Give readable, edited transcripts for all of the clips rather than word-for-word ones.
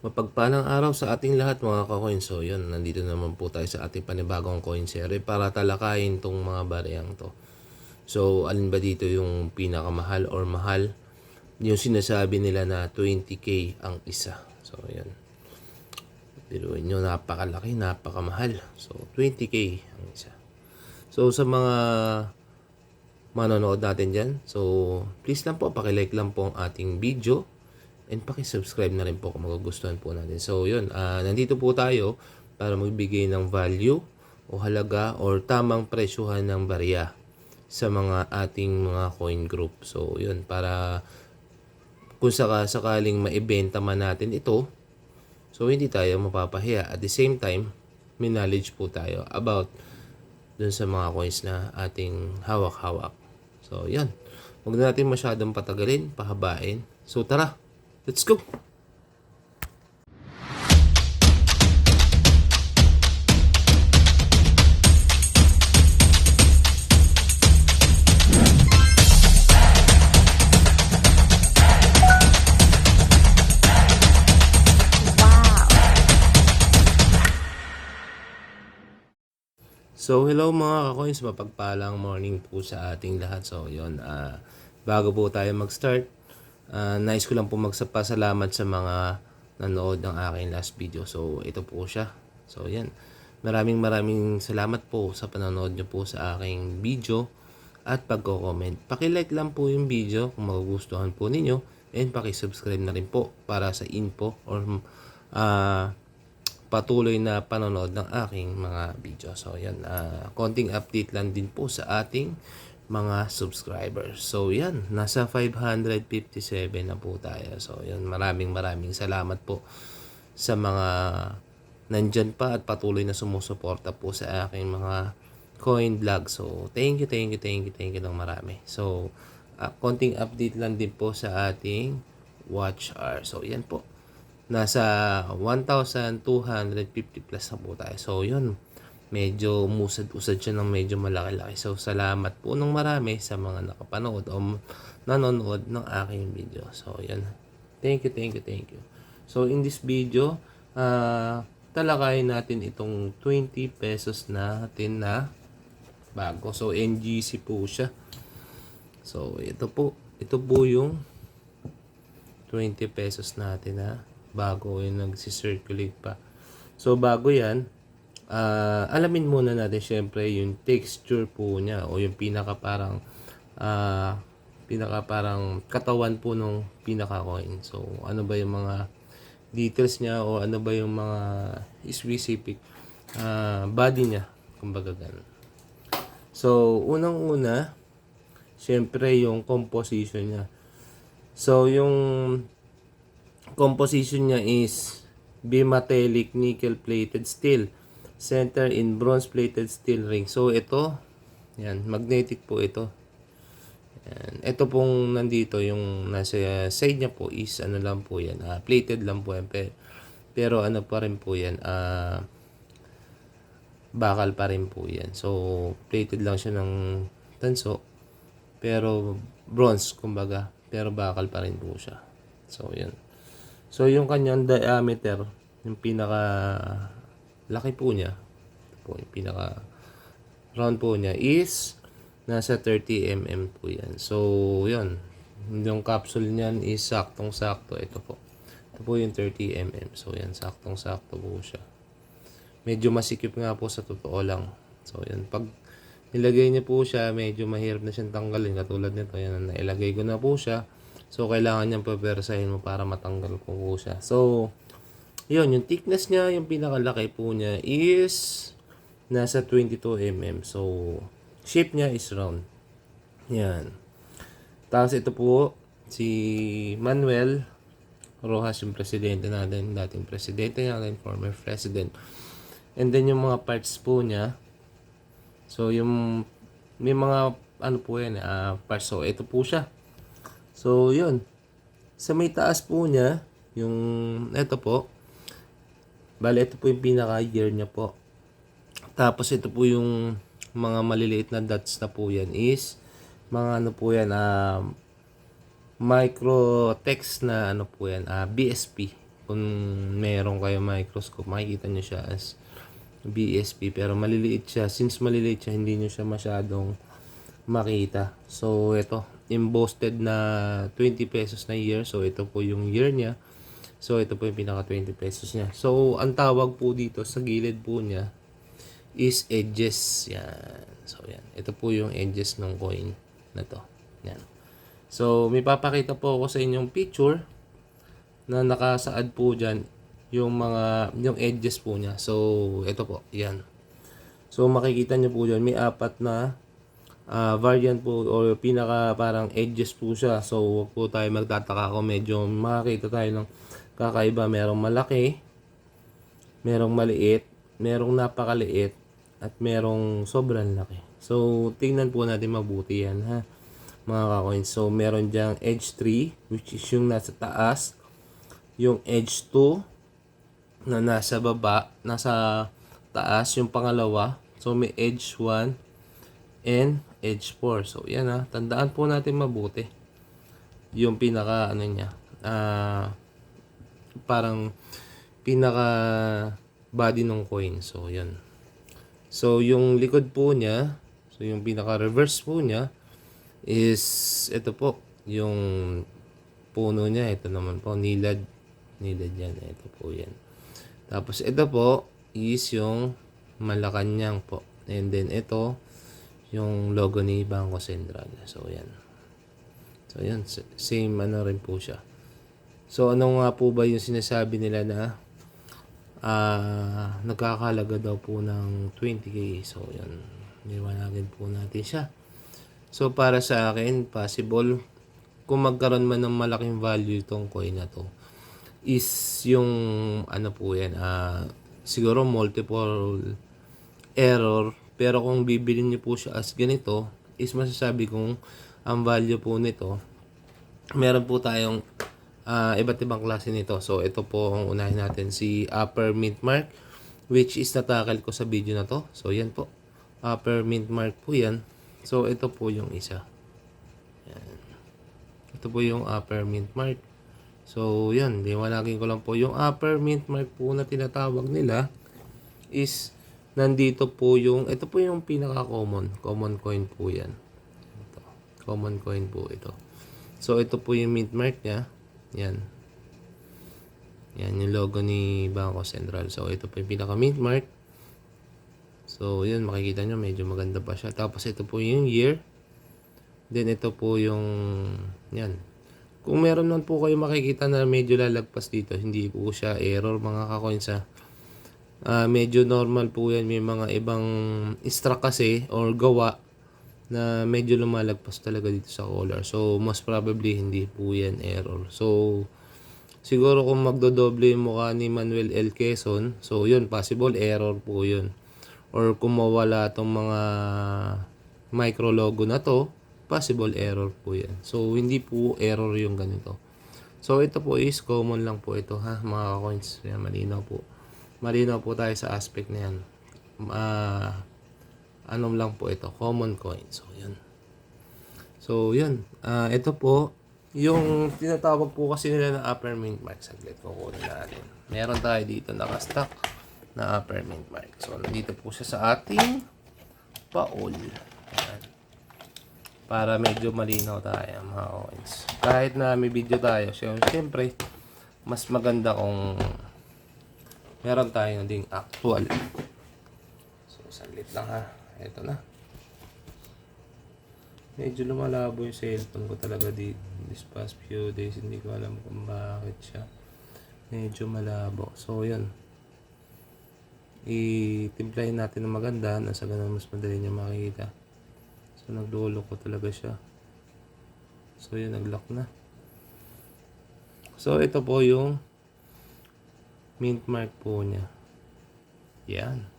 Mapagpalang araw sa ating lahat mga ka-coin. So yun, nandito naman po tayo sa ating panibagong coin series para talakayin tong mga bariyang to. So alin ba dito yung pinakamahal or mahal? Yung sinasabi nila na 20k ang isa. So yun. Biruin nyo, napakalaki, napakamahal. So 20k ang isa. So sa mga manonood natin dyan, so please lang po, pakilike lang po ang ating video. And paki-subscribe na rin po kung magugustuhan po natin. So, yun. Nandito po tayo para magbigay ng value o halaga or tamang presyuhan ng barya sa mga ating mga coin group. So, yun. Para kung sakaling maibenta man natin ito, so hindi tayo mapapahiya. At the same time, may knowledge po tayo about dun sa mga coins na ating hawak-hawak. So, yan. Huwag na natin masyadong patagalin, pahabain. So, tara! Let's go! So, hello mga ka-coins, mapagpalang morning po sa ating lahat. So, yun, bago po tayo mag-start, nais ko lang po magsapasalamat sa mga nanood ng aking last video. So, ito po siya. So, yan. Maraming salamat po sa panonood nyo po sa aking video at pagko-comment. Paki-like lang po yung video kung magugustuhan po ninyo and paki-subscribe na rin po para sa info or patuloy na panonood ng aking mga video. So, yan. Konting update lang din po sa ating mga subscribers. So, yan. Nasa 557 na po tayo. So, yan. Maraming salamat po sa mga nandyan pa at patuloy na sumusuporta po sa aking mga coin vlog. So, thank you ng marami. So, konting update lang din po sa ating watch hour. So, yan po. Nasa 1,250 plus na po tayo. So, yun. Medyo musad-usad siya ng medyo malaki-laki. So, salamat po ng marami sa mga nakapanood o nanonood ng aking video. So, yun. Thank you. So, in this video, talakayin natin itong 20 pesos natin na bago. So, NGC po siya. So, ito po yung 20 pesos natin na bago yung nagsi-circulate pa. So, bago yan, alamin muna natin syempre yung texture po niya o yung pinaka parang katawan po nung pinaka coin. So, ano ba yung mga details niya o ano ba yung mga specific body niya, kumbaga ganun. So, unang-una, syempre yung composition niya. So, yung composition niya is bimetallic nickel plated steel center in bronze plated steel ring. So ito, yan, magnetic po ito. Yan. Ito pong nandito yung nasa side niya po is ano lang po yan, plated lang po yan. Pero ano pa rin po yan, bakal pa rin po yan. So plated lang siya ng tanso pero bronze kumbaga, pero bakal pa rin po siya. So yan. So, yung kanyang diameter, yung pinaka laki po niya, po, yung pinaka round po niya is nasa 30 mm po yan. So, yun. Yung capsule niyan is saktong-sakto. Ito po. Ito po yung 30 mm. So, yan. Saktong-sakto po siya. Medyo masikip nga po sa totoo lang. So, yan. Pag nilagay niya po siya, medyo mahirap na siyang tanggalin. Katulad nito. Yan. Nailagay ko na po siya. So, kailangan niyang papersahin mo para matanggal ko po siya. So, yun, yung thickness niya, yung pinakalaki po niya is nasa 22 mm. So, shape niya is round. Yan. Tapos ito po, si Manuel Rojas, yung presidente natin, dating presidente natin, former president. And then, yung mga parts po niya, so, yung, may mga, ano po yan, parts. So, ito po siya. So, yun. Sa may taas po niya, yung, ito po, bale, ito po yung pinaka-year niya po. Tapos, ito po yung mga maliliit na dots na po yan is, mga ano po yan, micro text na ano po yan, BSP. kung meron kayo microscope, makikita nyo siya as BSP, pero maliliit siya. Since maliliit siya, hindi nyo siya masyadong makita. So ito, embossed na 20 pesos na year. So ito po yung year niya. So ito po yung pinaka 20 pesos niya. So ang tawag po dito sa gilid po niya is edges. Yan. So yan, ito po yung edges ng coin na to. Yan. So may papakita po ako sa inyong picture na nakasaad po dyan yung edges po niya. So ito po, yan. So makikita nyo po dyan, may apat na variant po or pinaka parang edges po siya. So huwag po tayo magtataka kung medyo makakita tayo ng kakaiba. Merong malaki, merong maliit, merong napakaliit, at merong sobrang laki. So tingnan po natin mabuti yan, ha, mga ka-coins. So meron dyang edge 3, which is yung nasa taas, yung edge 2 na nasa baba, nasa taas, yung pangalawa. So may edge 1 and edge 4. So yan, ha, tandaan po natin mabuti yung pinaka ano niya, parang pinaka body ng coin. So yan. So yung likod po niya, so yung pinaka reverse po niya is ito po, yung puno niya. Ito naman po, nilad yan. Ito po yan. Tapos ito po is yung Malacanang po. And then ito yung logo ni Bangko Sentral. So yan. So yan, same ano rin po siya. So ano nga po ba yung sinasabi nila na nagkakalaga daw po ng 20k. So yan, niwanagin po natin siya. So para sa akin, possible kung magkaroon man ng malaking value itong coin na to is yung ano po yan, siguro multiple error. Pero kung bibilin niyo po siya as ganito, is masasabi kong ang value po nito, meron po tayong iba't ibang klase nito. So ito po ang unahin natin, si Upper Mint Mark, which is natakal ko sa video na to. So yan po, Upper Mint Mark po yan. So ito po yung isa. Yan. Ito po yung Upper Mint Mark. So yan, liwanagin ko lang po, yung Upper Mint Mark po na tinatawag nila is nandito po yung, ito po yung pinaka common coin po yan. Ito, common coin po ito. So ito po yung mint mark niya. Yan. Yan yung logo ni Bangko Sentral. So ito po yung pinaka mint mark. So yun, makikita nyo medyo maganda pa siya. Tapos ito po yung year. Then ito po yung yan. Kung meron man po kayo makikita na medyo lalagpas dito, hindi po siya error, mga ka-coins, ha. Medyo normal po yan. May mga ibang extra kasi or gawa na medyo lumalagpas talaga dito sa color. So most probably hindi po yan error. So siguro kung magdodoble yung mukha ni Manuel L. Quezon, so yun, possible error po yun. Or kung mawala itong mga micro logo na to, possible error po yan. So hindi po error yung ganito. So ito po is common lang po ito, ha, mga coins. Yan, malinaw po. Malinaw po tayo sa aspect na yan. Anong lang po ito, common coin. So yun. So yun. Ito po yung tinatawag po kasi nila na Upper Mint Mark. Saglit, kukunin natin. Meron tayo dito nakastock na Upper Mint Mark. So nandito po siya sa ating paul. Ayan. Para medyo malinaw tayo, mga coins. Kahit na may video tayo, siyempre mas maganda kung meron tayo ding actual. So saglit lang, ha. Ito na. Medyo lumalabo yung cellphone ko talaga this past few days. Hindi ko alam kung bakit siya medyo malabo. So yun, itimplahin natin ng maganda, nasa ganun mas madali niya makikita. So nagdulo ko talaga siya. So yun, nag-lock na. So ito po yung mint mark po niya. Yan.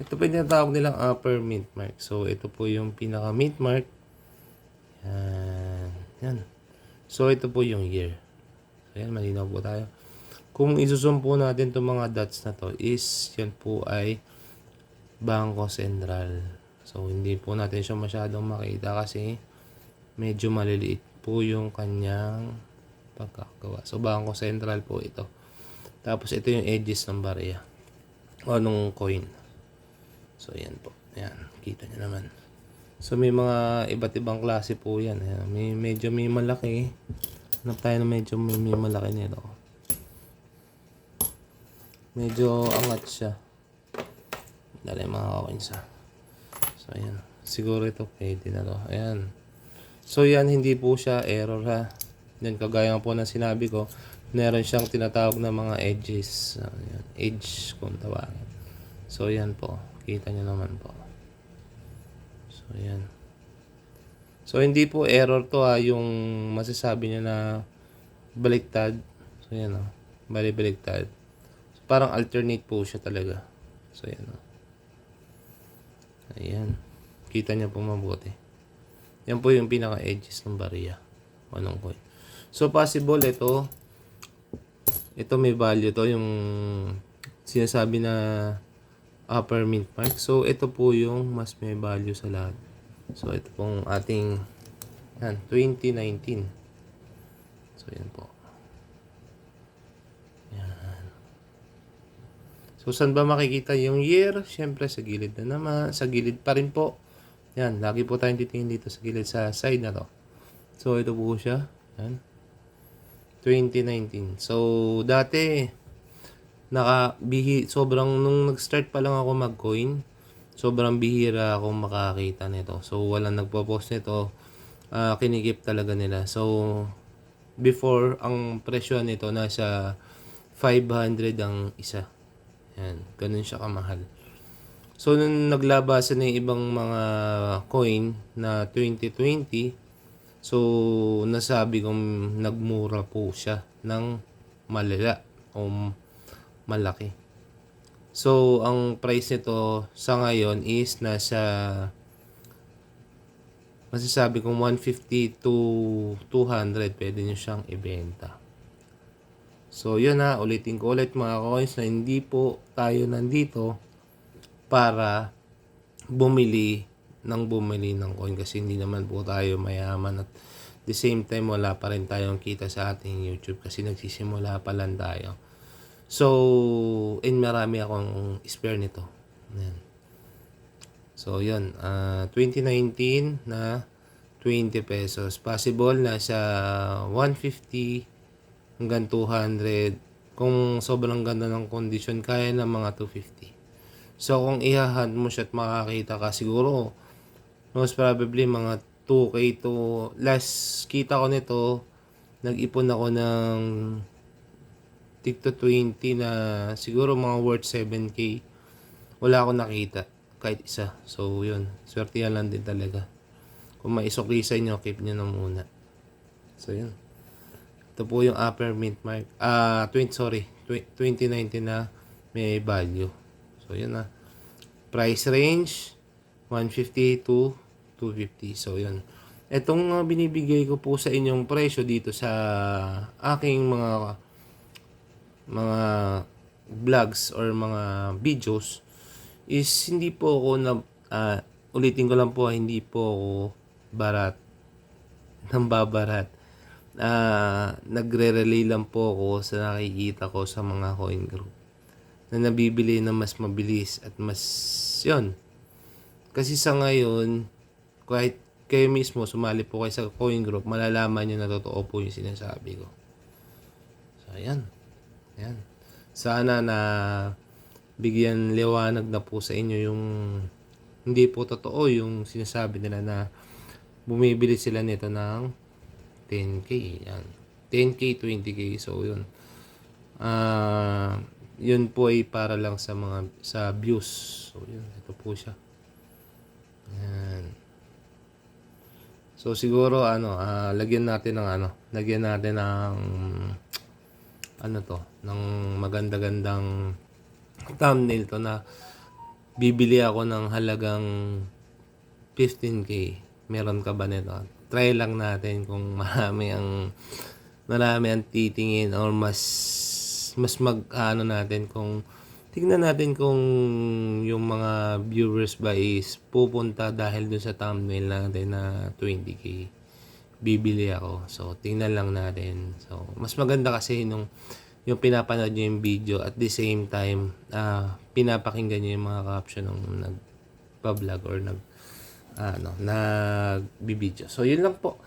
Ito po yung tinatawag nilang Upper Mint Mark. So ito po yung pinaka mint mark. Yan. Yan. So ito po yung year. So yan, malinaw po tayo. Kung isusum po natin itong mga dots na to, is yan po ay Bangko Sentral. So hindi po natin siya masyadong makita kasi medyo maliliit po yung kanyang pagkagawa. So Bangko Sentral po ito. Tapos ito yung edges ng barya o nung coin. So yan po. Yan, kita nyo naman. So may mga iba't ibang klase po yan. Ayan, medyo may malaki. Hanap tayo na medyo may malaki nito. Medyo angat siya. Dali mga coins ha. So ayan. Siguro ito pwede na to. Ayan. So yan, hindi po siya error ha. Yan, kagaya po ng sinabi ko, meron siyang tinatawag na mga edges. Ayan, edge kung tawagin. So yan po. Kita nyo naman po. So yan. So hindi po error to ha, yung masasabi niya na baliktad. So yan o. Baliktad. So, parang alternate po siya talaga. So yan o. Ayan. Kita niya po mabuti. Yan po yung pinaka-edges ng barya. Anong coin. So possible ito may value to, yung sinasabi na upper mint mark. So ito po yung mas may value sa lahat. So ito pong ating 2019. So yan po. Yan. So saan ba makikita yung year? Siyempre sa gilid na naman. Sa gilid pa rin po. Yan. Lagi po tayong titingin dito sa gilid sa side na to. So ito po siya. Yan. 2019. So dati sobrang nung nag-start pa lang ako mag-coin, sobrang bihira ako makakita nito. So walang nagpo-post nito. Kinikip talaga nila. So before, ang presyo nito nasa 500 ang isa. Yan, ganun siya kamahal. So nung naglabasan na yung ibang mga coin na 2020, so nasabi kong nagmura po siya ng malala o malaki. So ang price nito sa ngayon is nasa, masasabi kong 150 to 200 pwede nyo siyang ibenta. So yun ha, ulitin ko ulit mga coins na hindi po tayo nandito para bumili ng coin, kasi hindi naman po tayo mayaman at the same time wala pa rin tayong kita sa ating YouTube kasi nagsisimula pa lang tayo. So marami akong spare nito. Ayan. So yun, 2019 na 20 pesos. Possible na sa 150 hanggang 200. Kung sobrang ganda ng condition, kaya ng mga 250. So kung ihahunt mo siya at makakita ka, siguro most probably mga 2K to, last kita ko nito, nag-ipon ako ng TikTok 20 na siguro mga worth 7K. Wala akong nakita kahit isa. So yun, swerte yan lang din talaga. Kung maisukli sa inyo, keep nyo na muna. So yun, ito po yung upper mint mark. 2019 na may value. So yun na. Price range 150 to 250. So yun. Itong binibigay ko po sa inyong presyo dito sa aking mga vlogs or mga videos is hindi po ako na ulitin ko lang po, hindi po ako barat ng babarat. Nagre-relay lang po ako sa nakikita ko sa mga coin group na nabibili na mas mabilis at mas yun. Kasi sa ngayon, kahit kayo mismo sumali po kayo sa coin group, malalaman nyo na totoo po yung sinasabi ko. So ayan. Ayan. Sana na bigyan liwanag na po sa inyo yung hindi po totoo yung sinasabi nila na bumibili sila nito ng 10K. Yan. 10K, 20K. So, yun. Yun po ay para lang sa views. So, yun. Ito po siya. Yan. So, siguro, lagyan natin ng ng maganda-gandang thumbnail to na bibili ako ng halagang 15K. Meron ka ba nito? Try lang natin kung marami ang titingin or mas natin kung tingnan natin kung yung mga viewers ba is pupunta dahil dun sa thumbnail natin na 20K. Bibili ako. So tingnan lang natin. So mas maganda kasi nung yung pinapanood nyo yung video at the same time pinapakinggan nyo yung mga caption ng nagpa-vlog or nagbibideo. So yun lang po.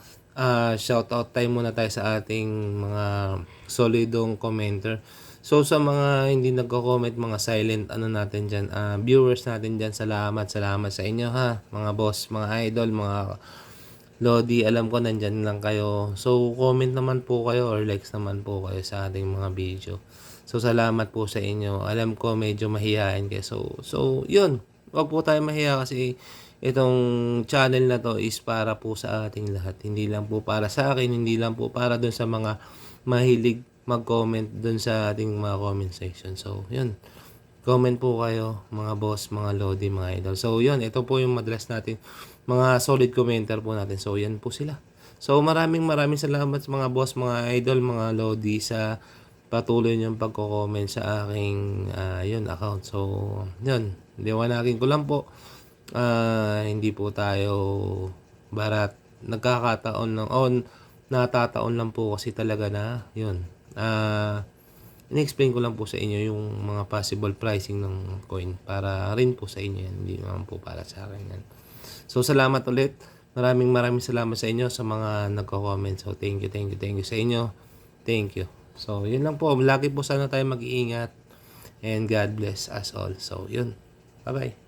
Shout out time muna tayo sa ating mga solidong commenter. So sa mga hindi nagko-comment, mga silent natin diyan, viewers natin diyan, salamat sa inyo ha, mga boss, mga idol, mga Lodi, alam ko nandyan lang kayo. So, comment naman po kayo or likes naman po kayo sa ating mga video. So, salamat po sa inyo. Alam ko medyo mahihain kayo. So yun. Huwag po tayo mahiya kasi itong channel na to is para po sa ating lahat. Hindi lang po para sa akin, hindi lang po para dun sa mga mahilig mag-comment dun sa ating mga comment section. So, yun. Comment po kayo, mga boss, mga lodi, mga idol. So, yun. Ito po yung madalas natin. Mga solid commenter po natin. So, yan po sila. So, maraming salamat sa mga boss, mga idol, mga lodi sa patuloy niyong pagko-comment sa aking yun, account. So, yun. Liwanagin ko lang po. Hindi po tayo barat. Nagkakataon lang. Natataon lang po kasi talaga na yun. In-explain ko lang po sa inyo yung mga possible pricing ng coin para rin po sa inyo yan. Hindi naman po para sa akin yan. So, salamat ulit. Maraming salamat sa inyo sa mga nagko-comment. So, thank you sa inyo. Thank you. So, yun lang po. Lagi po sana tayo mag-iingat. And God bless us all. So, yun. Bye-bye.